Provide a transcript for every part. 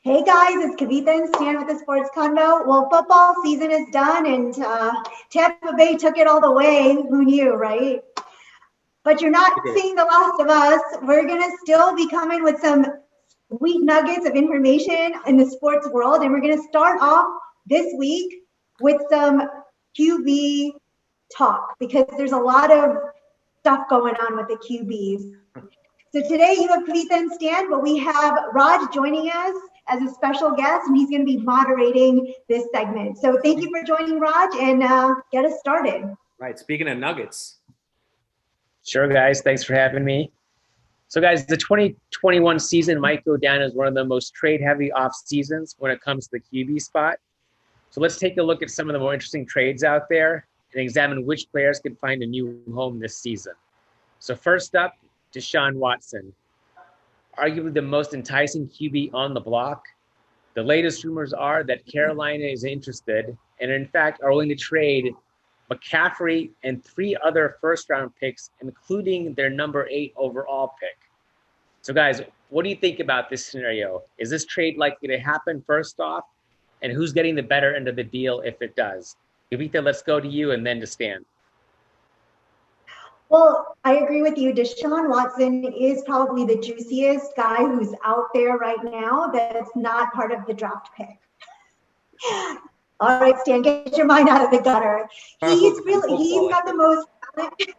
Hey guys, it's Kavitha and Stan with the Sports Convo. Well, football season is done and Tampa Bay took it all the way. Who knew, right? But you're not seeing the last of us. We're going to still be coming with some sweet nuggets of information in the sports world. And we're going to start off this week with some QB talk because there's a lot of stuff going on with the QBs. So today you have Kavitha and Stan, but we have Raj joining us as a special guest, and he's going to be moderating this segment. So thank you for joining, Raj, and get us started. Right. Speaking of nuggets. Sure, guys. Thanks for having me. So, guys, the 2021 season might go down as one of the most trade-heavy off seasons when it comes to the QB spot. So let's take a look at some of the more interesting trades out there and examine which players can find a new home this season. So first up, Deshaun Watson, arguably the most enticing QB on the block. The latest rumors are that Carolina is interested and, in fact, are willing to trade McCaffrey and 3 other first-round picks, including their number 8 overall pick. So, guys, what do you think about this scenario? Is this trade likely to happen first off? And who's getting the better end of the deal if it does? Kavitha, let's go to you and then to Stan. Well, I agree with you. Deshaun Watson is probably the juiciest guy who's out there right now that's not part of the draft pick. All right, Stan, get your mind out of the gutter. He's got the most talent.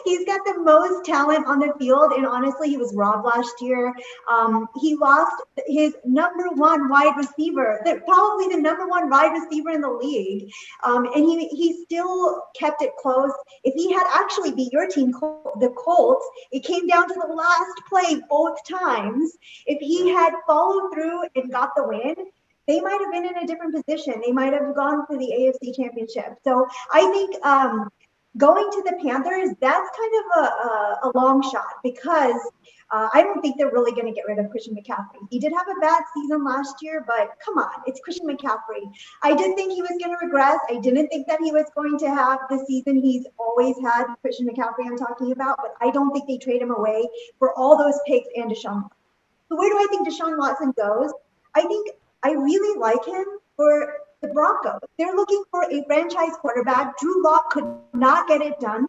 He's got the most talent on the field, and honestly, he was robbed last year. He lost his number 1 wide receiver, probably the number 1 wide receiver in the league, and he still kept it close. If he had actually beat your team, the Colts, it came down to the last play both times. If he had followed through and got the win, they might have been in a different position. They might have gone for the AFC Championship. So I think going to the Panthers, that's kind of a long shot because I don't think they're really going to get rid of Christian McCaffrey. He did have a bad season last year, but come on, it's Christian McCaffrey. I did think he was going to regress. I didn't think that he was going to have the season he's always had, Christian McCaffrey I'm talking about, but I don't think they trade him away for all those picks and Deshaun Watson. So where do I think Deshaun Watson goes? I really like him for the Broncos. They're looking for a franchise quarterback. Drew Lock could not get it done.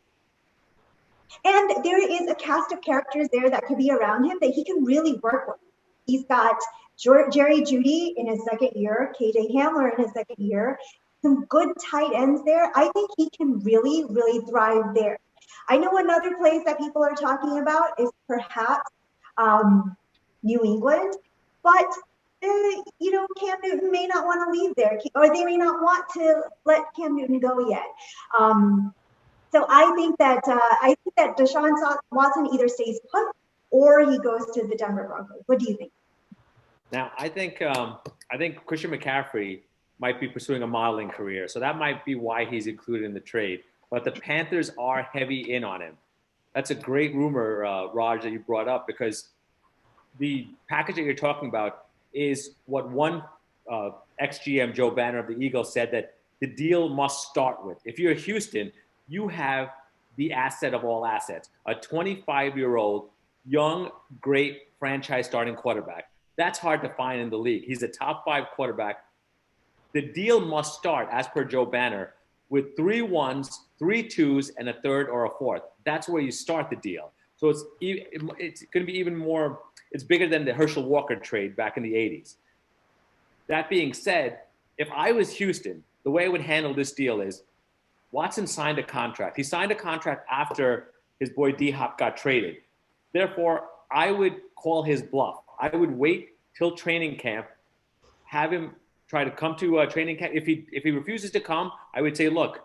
And there is a cast of characters there that could be around him that he can really work with. He's got Jerry Jeudy in his second year, KJ Hamler in his second year, some good tight ends there. I think he can really, really thrive there. I know another place that people are talking about is perhaps New England, but Cam Newton may not want to leave there, or they may not want to let Cam Newton go yet. So I think that Deshaun Watson either stays put or he goes to the Denver Broncos. What do you think? Now, I think Christian McCaffrey might be pursuing a modeling career, so that might be why he's included in the trade. But the Panthers are heavy in on him. That's a great rumor, Raj, that you brought up, because the package that you're talking about is what one ex-GM, Joe Banner of the Eagles, said that the deal must start with. If you're Houston, you have the asset of all assets, a 25-year-old, young, great franchise starting quarterback. That's hard to find in the league. He's a top 5 quarterback. The deal must start, as per Joe Banner, with 3 1s, 3 2s, and a 3rd or a 4th. That's where you start the deal. So it's going to be even more. It's bigger than the Herschel Walker trade back in the 80s. That being said, if I was Houston, the way I would handle this deal is Watson signed a contract. He signed a contract after his boy D-Hop got traded. Therefore, I would call his bluff. I would wait till training camp, have him try to come to training camp. If he refuses to come, I would say, look,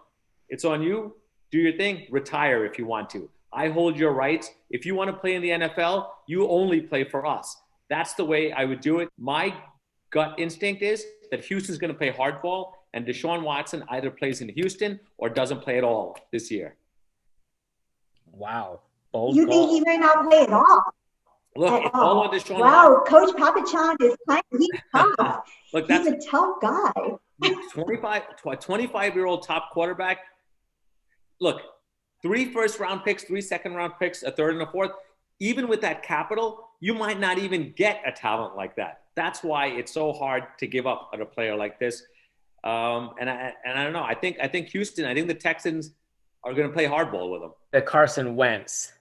it's on you. Do your thing. Retire if you want to. I hold your rights. If you want to play in the NFL, you only play for us. That's the way I would do it. My gut instinct is that Houston's going to play hardball, and Deshaun Watson either plays in Houston or doesn't play at all this year. Wow. You think he may not play at all? Look, it's all on Deshaun Watson. Wow, Coach Papachon is he's tough. Look, he's a tough guy. 25-year-old top quarterback. Look, 3 first-round picks, 3 second-round picks, a 3rd and a 4th. Even with that capital, you might not even get a talent like that. That's why it's so hard to give up on a player like this. And I don't know. I think Houston. I think the Texans are going to play hardball with him. The Carson Wentz.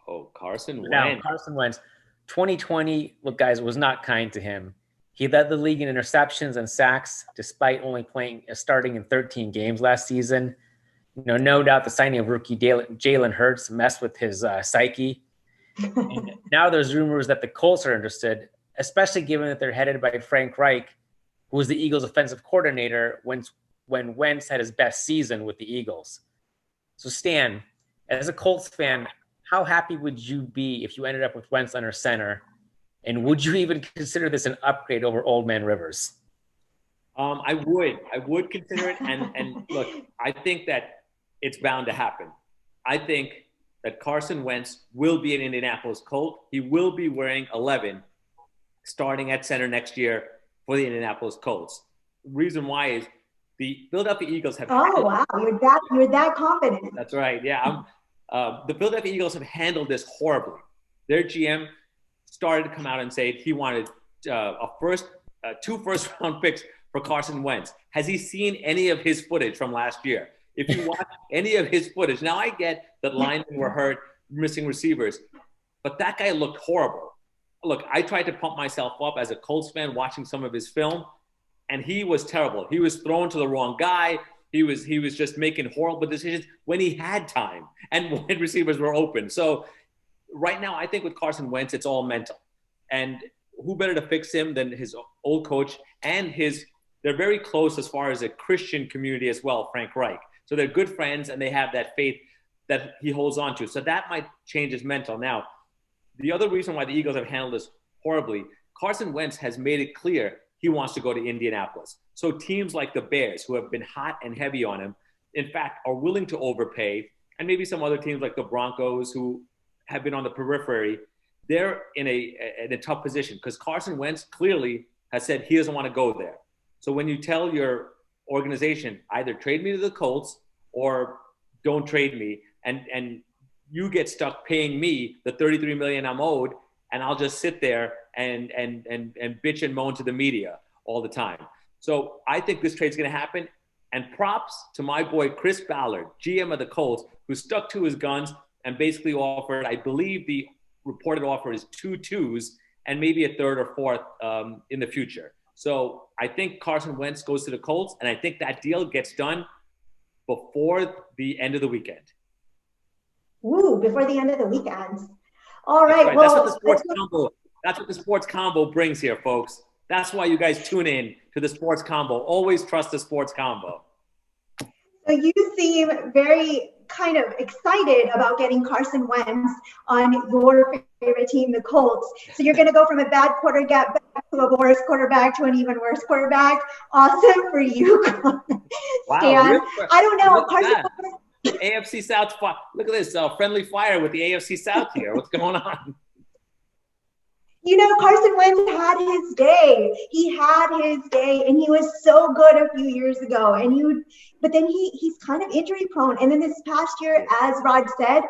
Oh, Carson Wentz. Now, Carson Wentz. 2020, look, guys, was not kind to him. He led the league in interceptions and sacks, despite only starting in 13 games last season. No doubt the signing of rookie Jalen Hurts messed with his psyche. And now there's rumors that the Colts are interested, especially given that they're headed by Frank Reich, who was the Eagles' offensive coordinator when Wentz had his best season with the Eagles. So, Stan, as a Colts fan, how happy would you be if you ended up with Wentz under center? And would you even consider this an upgrade over Old Man Rivers? I would consider it. And look, I think that it's bound to happen. I think that Carson Wentz will be an Indianapolis Colt. He will be wearing 11 starting at center next year for the Indianapolis Colts. The reason why is the Philadelphia Eagles have. Oh, wow. You're that confident. That's right. Yeah. The Philadelphia Eagles have handled this horribly. Their GM started to come out and say he wanted two first-round picks for Carson Wentz. Has he seen any of his footage from last year? If you watch any of his footage, now I get that linemen were hurt, missing receivers, but that guy looked horrible. Look, I tried to pump myself up as a Colts fan watching some of his film, and he was terrible. He was thrown to the wrong guy. He was just making horrible decisions when he had time and when receivers were open. So right now, I think with Carson Wentz, it's all mental. And who better to fix him than his old coach and they're very close as far as a Christian community as well, Frank Reich. So they're good friends and they have that faith that he holds on to. So that might change his mental. Now, the other reason why the Eagles have handled this horribly, Carson Wentz has made it clear he wants to go to Indianapolis. So teams like the Bears, who have been hot and heavy on him, in fact, are willing to overpay, and maybe some other teams like the Broncos, who have been on the periphery, they're in a tough position because Carson Wentz clearly has said he doesn't want to go there. So when you tell your organization, either trade me to the Colts or don't trade me, and you get stuck paying me the $33 million I'm owed, and I'll just sit there and bitch and moan to the media all the time. So I think this trade's going to happen. And props to my boy Chris Ballard, GM of the Colts, who stuck to his guns and basically offered, I believe the reported offer is 2 twos and maybe a third or fourth in the future. So I think Carson Wentz goes to the Colts, and I think that deal gets done before the end of the weekend. Ooh, before the end of the weekend. All right. Right. Well, that's what the sports combo brings here, folks. That's why you guys tune in to the sports combo. Always trust the sports combo. So you seem very kind of excited about getting Carson Wentz on your favorite team, the Colts. So you're going to go from a bad quarterback back to a worse quarterback to an even worse quarterback. Awesome for you, Stan. Wow, I don't know. Carson Wentz. AFC South. Look at this friendly fire with the AFC South here. What's going on? You know, Carson Wentz had his day. He had his day, and he was so good a few years ago. But then he's kind of injury prone. And then this past year, as Rod said,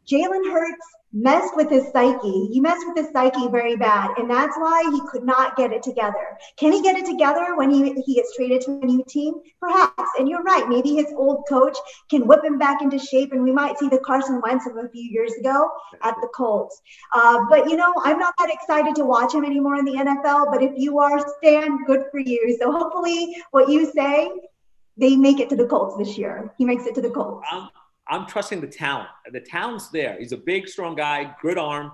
Jalen Hurts messed with his psyche. He messed with his psyche very bad, and that's why he could not get it together. Can he get it together when he gets traded to a new team? Perhaps. And you're right. Maybe his old coach can whip him back into shape, and we might see the Carson Wentz of a few years ago at the Colts. But, you know, I'm not that excited to watch him anymore in the NFL, but if you are, Stan, good for you. So hopefully what you say, they make it to the Colts this year. He makes it to the Colts. I'm trusting the talent. The talent's there. He's a big, strong guy, good arm,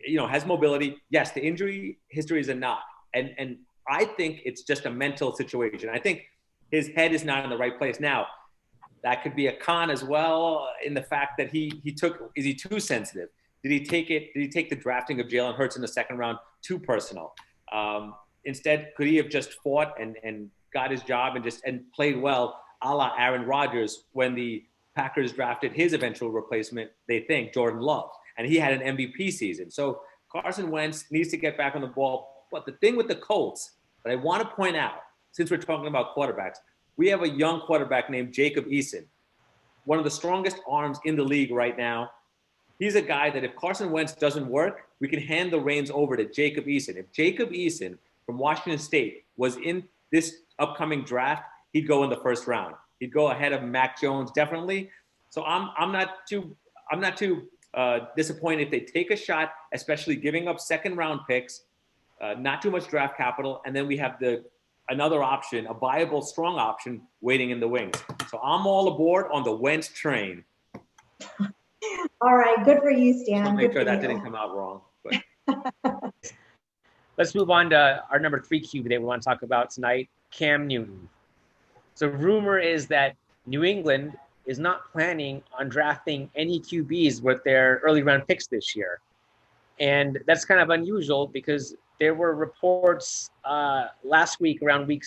you know, has mobility. Yes, the injury history is a knock. And I think it's just a mental situation. I think his head is not in the right place. Now, that could be a con as well in the fact that is he too sensitive? Did he take the drafting of Jalen Hurts in the second round too personal? Instead, could he have just fought and got his job and played well, a la Aaron Rodgers, when the Packers drafted his eventual replacement, they think, Jordan Love, and he had an MVP season. So Carson Wentz needs to get back on the ball. But the thing with the Colts that I want to point out, since we're talking about quarterbacks, we have a young quarterback named Jacob Eason, one of the strongest arms in the league right now. he's a guy that if Carson Wentz doesn't work, we can hand the reins over to Jacob Eason. If Jacob Eason from Washington State was in this upcoming draft, he'd go in the first round. He'd go ahead of Mac Jones, definitely. So I'm not too disappointed if they take a shot, especially giving up second round picks, not too much draft capital, and then we have another option, a viable, strong option waiting in the wings. So I'm all aboard on the Wentz train. All right, good for you, Stan. I'll make sure that didn't come out wrong. But. Let's move on to our number 3 QB that we want to talk about tonight, Cam Newton. So rumor is that New England is not planning on drafting any QBs with their early round picks this year. And that's kind of unusual because there were reports last year around week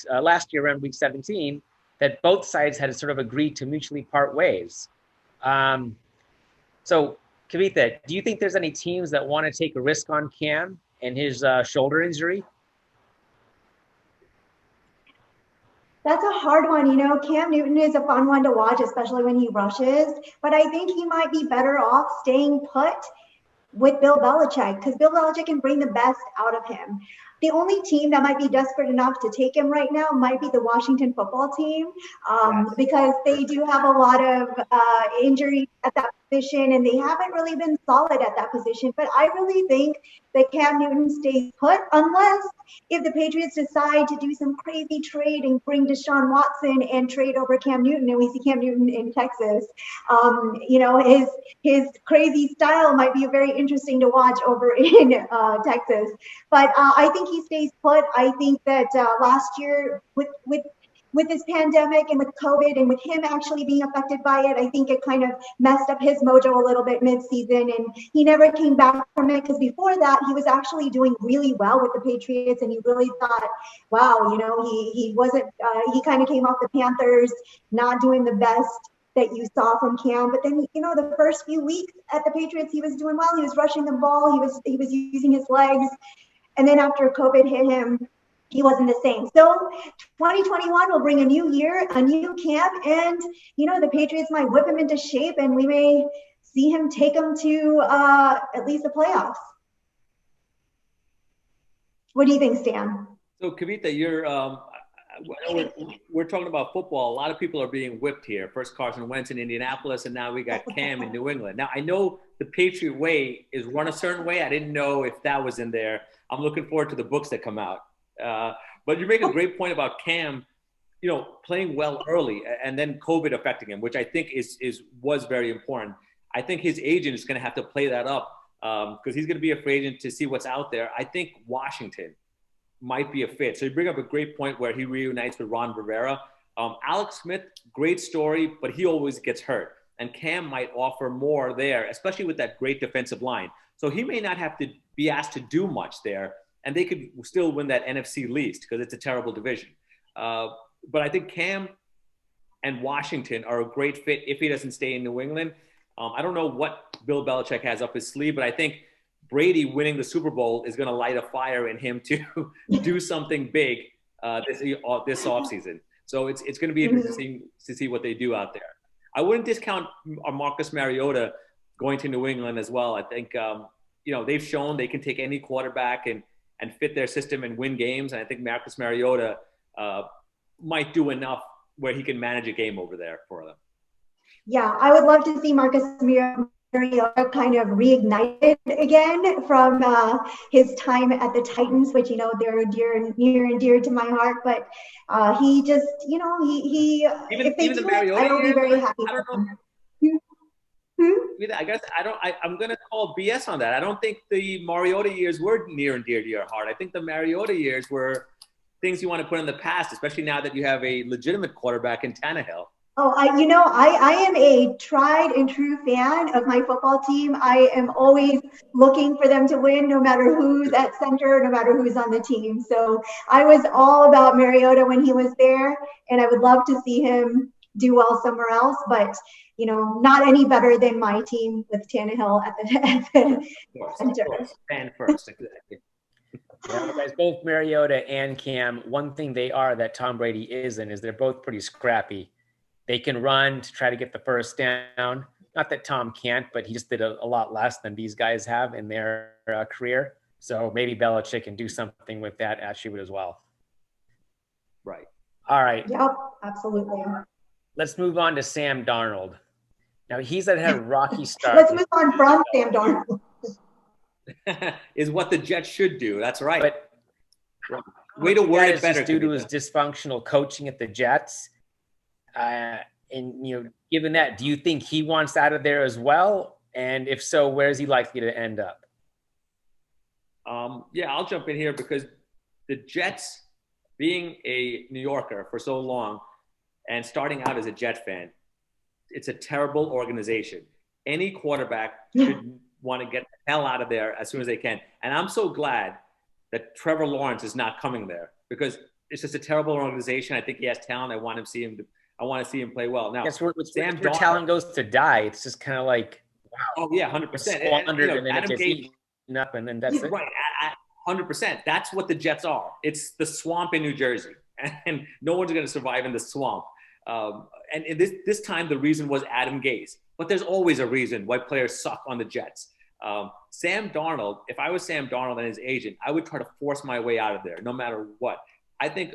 17 that both sides had sort of agreed to mutually part ways. So, Kavitha, do you think there's any teams that want to take a risk on Cam and his shoulder injury? That's a hard one. You know, Cam Newton is a fun one to watch, especially when he rushes. But I think he might be better off staying put with Bill Belichick because Bill Belichick can bring the best out of him. The only team that might be desperate enough to take him right now might be the Washington football team because they do have a lot of injuries at that position and they haven't really been solid at that position. But I really think that Cam Newton stays put unless if the Patriots decide to do some crazy trade and bring Deshaun Watson and trade over Cam Newton and we see Cam Newton in Texas. You know, his crazy style might be very interesting to watch over in Texas. But I think he stays put. I think that last year with this pandemic and with COVID and with him actually being affected by it, I think it kind of messed up his mojo a little bit mid-season and he never came back from it because before that he was actually doing really well with the Patriots and you really thought, wow, you know, he wasn't, he kind of came off the Panthers not doing the best that you saw from Cam, but then, you know, the first few weeks at the Patriots, he was doing well. He was rushing the ball. He was using his legs. And then after COVID hit him, he wasn't the same. So 2021 will bring a new year, a new Cam, and, you know, the Patriots might whip him into shape and we may see him take him to at least the playoffs. What do you think, Stan? So, Kavitha, we're talking about football. A lot of people are being whipped here. First Carson Wentz in Indianapolis, and now we got Cam in New England. Now, I know the Patriot way is run a certain way. I didn't know if that was in there. I'm looking forward to the books that come out. But you make a great point about Cam, you know, playing well early and then COVID affecting him, which I think was very important. I think his agent is going to have to play that up because he's going to be a free agent to see what's out there. I think Washington might be a fit. So you bring up a great point where he reunites with Ron Rivera. Alex Smith, great story, but he always gets hurt. And Cam might offer more there, especially with that great defensive line. So he may not have to be asked to do much there. And they could still win that NFC least because it's a terrible division. But I think Cam and Washington are a great fit if he doesn't stay in New England. I don't know what Bill Belichick has up his sleeve, but I think Brady winning the Super Bowl is going to light a fire in him to do something big this offseason. So it's going to be interesting to see what they do out there. I wouldn't discount Marcus Mariota going to New England as well. I think, you know, they've shown they can take any quarterback and fit their system and win games. And I think Marcus Mariota might do enough where he can manage a game over there for them. Yeah, I would love to see Marcus Mariota kind of reignited again from his time at the Titans, which, you know, they're near and dear to my heart. But he just, you know, he if they do it, I will be very happy. I don't know. I guess I'm going to call BS on that. I don't think the Mariota years were near and dear to your heart. I think the Mariota years were things you want to put in the past, especially now that you have a legitimate quarterback in Tannehill. Oh, I am a tried and true fan of my football team. I am always looking for them to win, no matter who's at center, no matter who's on the team. So I was all about Mariota when he was there, and I would love to see him do well somewhere else. But, you know, not any better than my team with Tannehill at the center. Fan first, exactly. Yeah, guys, both Mariota and Cam, one thing they are that Tom Brady isn't is they're both pretty scrappy. They can run to try to get the first down. Not that Tom can't, but he just did a lot less than these guys have in their career. So maybe Belichick can do something with that attribute as well. Right. All right. Yep, absolutely. Let's move on to Sam Darnold. Now, he's had a rocky start. Let's move on from Sam Darnold. Is what the Jets should do. That's right. But way to word it better. Due to his dysfunctional coaching at the Jets. And, given that, do you think he wants out of there as well? And if so, where is he likely to end up? Yeah, I'll jump in here because the Jets, being a New Yorker for so long and starting out as a Jet fan, it's a terrible organization. Any quarterback should want to get the hell out of there as soon as they can. And I'm so glad that Trevor Lawrence is not coming there because it's just a terrible organization. I think he has talent. I want to see him play well. Now, where talent goes to die, it's just kind of like, wow. Oh yeah, 100%. Squandered and then it gets eaten up, and then that's it. Right, 100%. That's what the Jets are. It's the swamp in New Jersey, and no one's going to survive in the swamp. And this time, the reason was Adam Gase. But there's always a reason why players suck on the Jets. Sam Darnold, if I was Sam Darnold and his agent, I would try to force my way out of there, no matter what. I think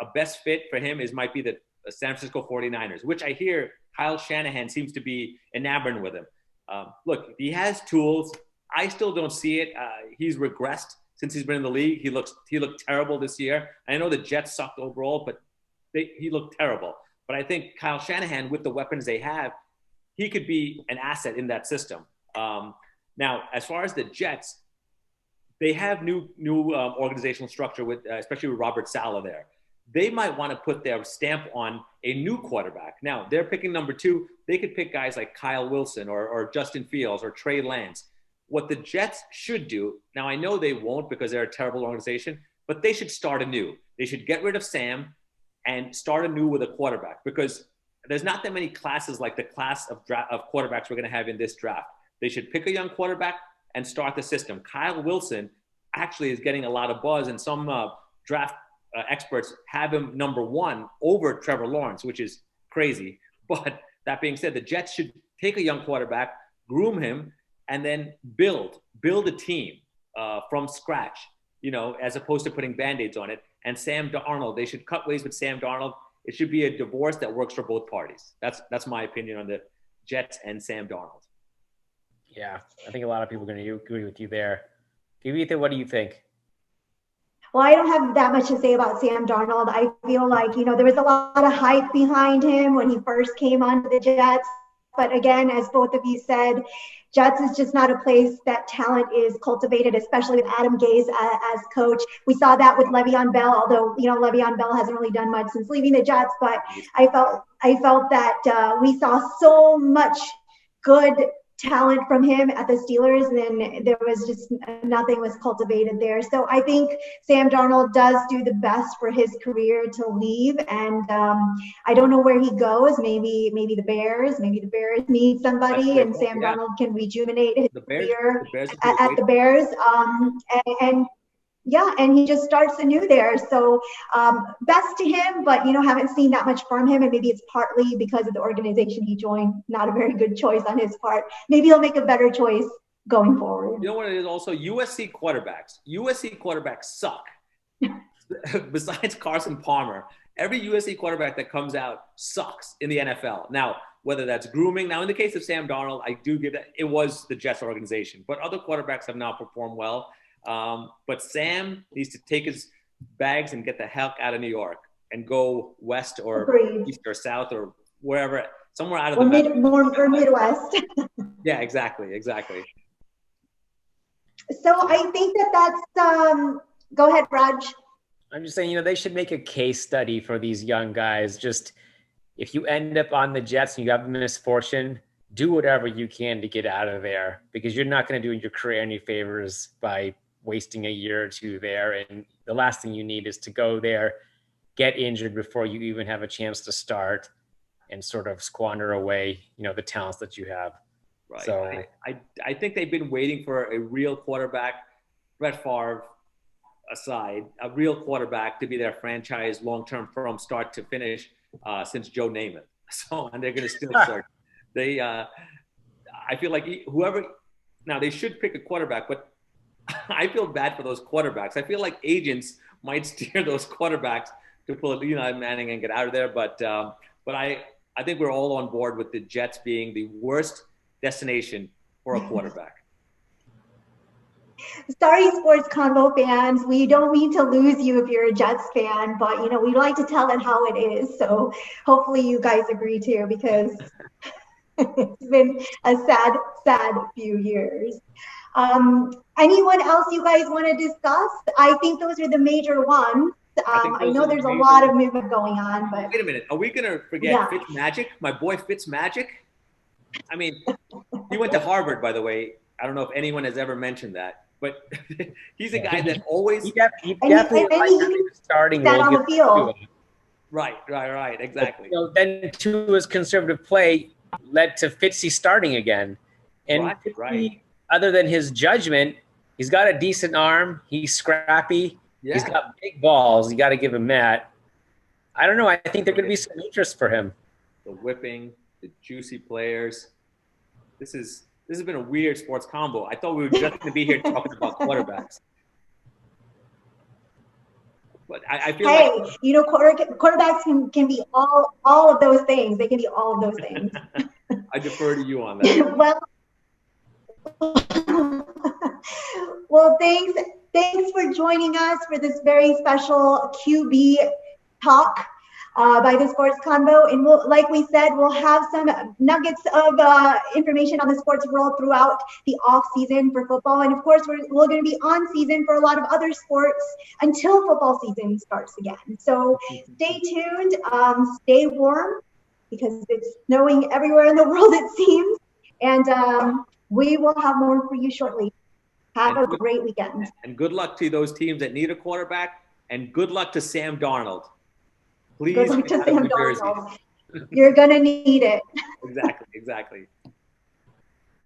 a best fit for him might be the San Francisco 49ers, which I hear Kyle Shanahan seems to be enamored with him. Look, he has tools. I still don't see it. He's regressed since he's been in the league. He looked terrible this year. I know the Jets sucked overall, but he looked terrible. But I think Kyle Shanahan, with the weapons they have, he could be an asset in that system. Now, as far as the Jets, they have new organizational structure with, especially with Robert Saleh there. They might want to put their stamp on a new quarterback. Now, they're picking number 2. They could pick guys like Kyle Wilson or Justin Fields or Trey Lance. What the Jets should do, now I know they won't because they're a terrible organization, but they should start anew. They should get rid of Sam and start anew with a quarterback because there's not that many classes like the class of quarterbacks we're going to have in this draft. They should pick a young quarterback and start the system. Kyle Wilson actually is getting a lot of buzz, and some draft experts have him number 1 over Trevor Lawrence, which is crazy. But that being said, the Jets should take a young quarterback, groom him, and then build a team from scratch, as opposed to putting Band-Aids on it. And Sam Darnold, they should cut ways with Sam Darnold. It should be a divorce that works for both parties. That's my opinion on the Jets and Sam Darnold. Yeah, I think a lot of people are going to agree with you there. Kavitha, what do you think? Well, I don't have that much to say about Sam Darnold. I feel like, there was a lot of hype behind him when he first came onto the Jets. But again, as both of you said, Jets is just not a place that talent is cultivated, especially with Adam Gase as coach. We saw that with Le'Veon Bell, although, Le'Veon Bell hasn't really done much since leaving the Jets. But I felt that we saw so much good talent from him at the Steelers, and then there was just nothing was cultivated there. So I think Sam Darnold does do the best for his career to leave, and I don't know where he goes. Maybe the Bears. Maybe the Bears need somebody, and Sam Darnold can rejuvenate his career at the Bears. And he just starts anew there. So best to him, but, haven't seen that much from him. And maybe it's partly because of the organization he joined. Not a very good choice on his part. Maybe he'll make a better choice going forward. You know what it is also? USC quarterbacks suck. Besides Carson Palmer, every USC quarterback that comes out sucks in the NFL. Now, whether that's grooming. Now, in the case of Sam Darnold, I do give that. It was the Jets organization. But other quarterbacks have not performed well. But Sam needs to take his bags and get the hell out of New York and go west or east or south or wherever, somewhere out of the Midwest. Yeah, exactly. So I think that's go ahead, Raj. I'm just saying, they should make a case study for these young guys. Just if you end up on the Jets and you have the misfortune, do whatever you can to get out of there, because you're not going to do your career any favors by wasting a year or two there. And the last thing you need is to go there, get injured before you even have a chance to start, and sort of squander away, the talents that you have. Right. So I think they've been waiting for a real quarterback, Brett Favre aside, a real quarterback to be their franchise long-term from start to finish since Joe Namath. So, and they're going to still search. They, I feel like whoever, now they should pick a quarterback, but I feel bad for those quarterbacks. I feel like agents might steer those quarterbacks to pull Eli Manning and get out of there. But I think we're all on board with the Jets being the worst destination for a quarterback. Sorry, sports convo fans. We don't mean to lose you if you're a Jets fan, but we like to tell it how it is. So hopefully you guys agree too, because it's been a sad few years. Anyone else you guys want to discuss? I think those are the major ones. I know there's a lot of movement going on, but wait a minute. Are we gonna forget Fitzmagic? My boy Fitzmagic? I mean, he went to Harvard, by the way. I don't know if anyone has ever mentioned that, but he's a guy that always he definitely starting role on the field. Right, exactly. Then Tua's conservative play led to Fitzy starting again, and right. Other than his judgment, he's got a decent arm. He's scrappy. Yeah. He's got big balls. You got to give him that. I don't know. I think there could be some interest for him. The whipping, the juicy players. This has been a weird sports combo. I thought we were just going to be here talking about quarterbacks. But I feel quarterbacks can be all of those things. They can be all of those things. I defer to you on that. Well, thanks for joining us for this very special QB talk by the Sports Convo. And like we said, we'll have some nuggets of information on the sports world throughout the off season for football. And of course, we're going to be on season for a lot of other sports until football season starts again. So stay tuned, stay warm, because it's snowing everywhere in the world, it seems. And we will have more for you shortly. Have a great weekend. And good luck to those teams that need a quarterback. And good luck to Sam Darnold. Please. Good luck to Sam Darnold. You're going to need it. Exactly.